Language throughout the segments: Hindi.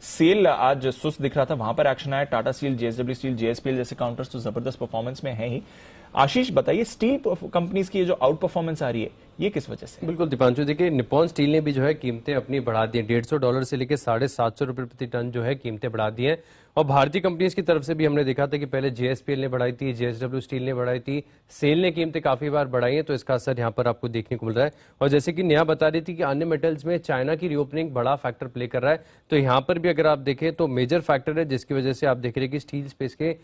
सेल आज सुस्त दिख रहा था, वहां पर एक्शन आया। Tata steel, JSW steel, JSPL जैसे काउंटर्स तो जबरदस्त परफॉर्मेंस में है ही। आशीष बताइए, स्टील कंपनीज की जो आउट परफॉर्मेंस आ रही है ये किस वजह से? बिल्कुल दीपांशु, देखिए निप्पॉन स्टील ने भी जो है कीमतें अपनी बढ़ा दी हैं। $150 से लेकर $750 प्रति टन जो है कीमतें बढ़ा दी हैं। और भारतीय कंपनीज की तरफ से भी हमने देखा था कि पहले जेएसपीएल ने बढ़ाई थी, जेएसडब्ल्यू स्टील ने बढ़ाई थी, सेल ने कीमतें काफी बार बढ़ाई हैं, तो इसका असर यहाँ पर आपको देखने को मिल रहा है। और जैसे कि नेहा बता रही थी कि अन्य मेटल्स में चाइना की रीओपनिंग बड़ा फैक्टर प्ले कर रहा है, तो यहाँ पर भी अगर आप देखें तो मेजर फैक्टर है, जिसकी वजह से आप देख रहे हैं कि स्टील स्पेस के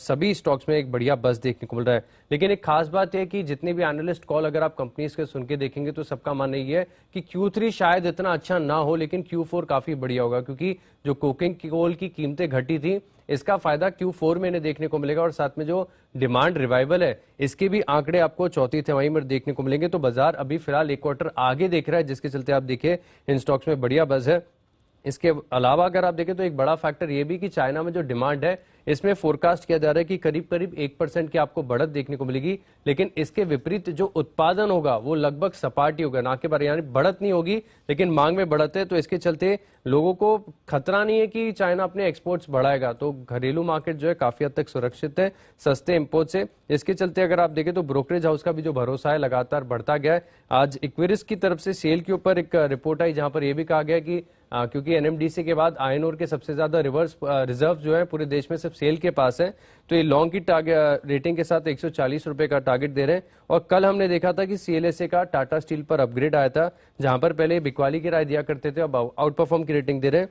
सभी स्टॉक्स में एक बढ़िया बस देखने को मिल रहा है। लेकिन एक खास बात है कि जितने भी एनालिस्ट कॉल अगर आप कंपनीज के सुन के देखेंगे तो सबका मानना ये है कि Q3 शायद इतना अच्छा ना हो, लेकिन Q4 काफी बढ़िया होगा, क्योंकि जो कोकिंग कोल की कीमतें घटी थी इसका फायदा Q4 में इन्हें देखने को मिलेगा। और साथ में जो डिमांड रिवाइवल है इसके भी आंकड़े आपको चौथी तिमाही में देखने को मिलेंगे। तो बाजार अभी फिलहाल एक क्वार्टर आगे देख रहा है, जिसके चलते आप देखिए इन स्टॉक्स में बढ़िया बज है। इसके अलावा अगर आप देखें तो एक बड़ा फैक्टर ये भी कि चाइना में जो डिमांड है इसमें फोरकास्ट किया जा रहा है कि करीब करीब 1% की आपको बढ़त देखने को मिलेगी, लेकिन इसके विपरीत जो उत्पादन होगा वो लगभग सपाट ही होगा, ना के बराबर, यानी बढ़त नहीं होगी लेकिन मांग में बढ़त है। तो इसके चलते लोगों को खतरा नहीं है कि चाइना अपने एक्सपोर्ट्स बढ़ाएगा, तो घरेलू मार्केट जो है काफी हद तक सुरक्षित है सस्ते इंपोर्ट से। इसके चलते अगर आप देखें तो ब्रोकरेज हाउस का भी जो भरोसा है लगातार बढ़ता गया है। आज इक्विरिस की तरफ से सेल के ऊपर एक रिपोर्ट आई जहां पर यह भी कहा गया कि क्योंकि एनएमडीसी के बाद आयरन ओर के सबसे ज्यादा रिवर्स रिजर्व जो है पूरे देश में सिर्फ सेल के पास है, तो ये लॉन्ग की रेटिंग के साथ 140 रुपए का टारगेट दे रहे हैं। और कल हमने देखा था कि सीएलएसए का टाटा स्टील पर अपग्रेड आया था, जहां पर पहले बिकवाली की राय दिया करते थे, अब आउट परफॉर्म की रेटिंग दे रहे हैं।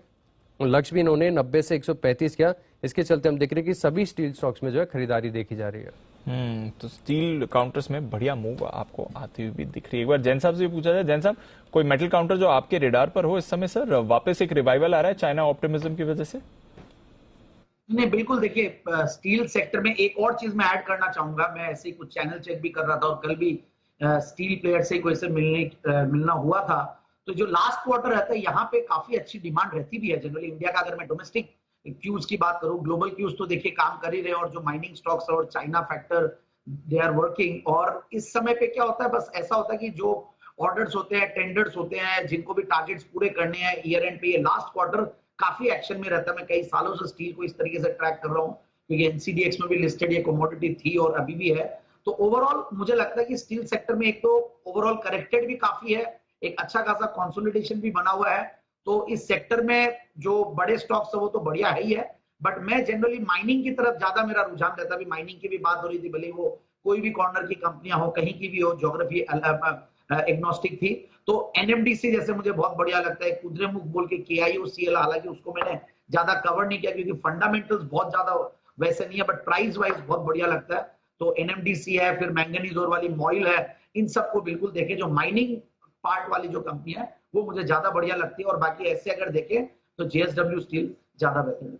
लक्ष्य भी इन्होंने 90 से 135 किया। इसके चलते हम देख रहे हैं कि सभी स्टील स्टॉक्स में जो है खरीदारी देखी जा रही है। तो स्टील काउंटर्स में बढ़िया मूव आपको आती हुई भी दिख रही है। एक बार जैन साहब से भी पूछा जाए, जैन साहब कोई मेटल काउंटर जो आपके रेडार पर हो इस समय सर, वापस एक रिवाइवल आ रहा है चाइना ऑप्टिमिज्म की वजह से? नहीं, बिल्कुल। देखिए, स्टील सेक्टर में एक और चीज मैं ऐड करना चाहूंगा। मैं ऐसे ही कुछ चैनल चेक भी कर रहा था और कल भी स्टील प्लेयर से कोई से मिलना हुआ था। तो जो लास्ट क्वार्टर रहता है यहाँ पे काफी अच्छी डिमांड रहती भी है जनरली इंडिया का। अगर मैं डोमेस्टिक क्यूज की बात करूं, ग्लोबल क्यूज तो देखिए काम कर ही रहे हैं, और जो माइनिंग स्टॉक्स और China factor they are working. और इस समय पे क्या होता है, बस ऐसा होता है कि जो ऑर्डर्स होते हैं, टेंडर्स होते हैं, जिनको भी टारगेट्स पूरे करने हैं ईयर एंड पे, ये लास्ट क्वार्टर काफी एक्शन में रहता है। मैं कई सालों से स्टील को इस तरीके से ट्रैक कर रहा हूँ, क्योंकि एनसीडीएक्स में भी लिस्टेड ये कमोडिटी थी और अभी भी है। तो ओवरऑल मुझे लगता है कि स्टील सेक्टर में एक तो ओवरऑल करेक्टेड भी काफी है, एक अच्छा खासा कंसोलिडेशन भी बना हुआ है। तो इस सेक्टर में जो बड़े स्टॉक्स है वो तो बढ़िया है ही है, बट मैं जनरली माइनिंग की तरफ ज्यादा मेरा रुझान रहता है। माइनिंग की भी बात हो रही थी, भले वो कोई भी कॉर्नर की कंपनियां हो, कहीं की भी हो, ज्योग्राफी एग्नोस्टिक थी। तो एनएमडीसी जैसे मुझे बहुत बढ़िया लगता है। कुद्रेमुख बोल के केआईओसीएल, हालांकि उसको मैंने ज्यादा कवर नहीं किया क्योंकि फंडामेंटल्स बहुत ज्यादा वैसे नहीं है, बट प्राइस वाइज बहुत बढ़िया लगता है। तो एनएमडीसी है, फिर मैंगनीज ओर वाली मॉइल है, इन सबको बिल्कुल देखें। जो माइनिंग पार्ट वाली जो कंपनी है वो मुझे ज्यादा बढ़िया लगती है, और बाकी ऐसे अगर देखें तो जेएसडब्ल्यू स्टील ज्यादा बेहतर है।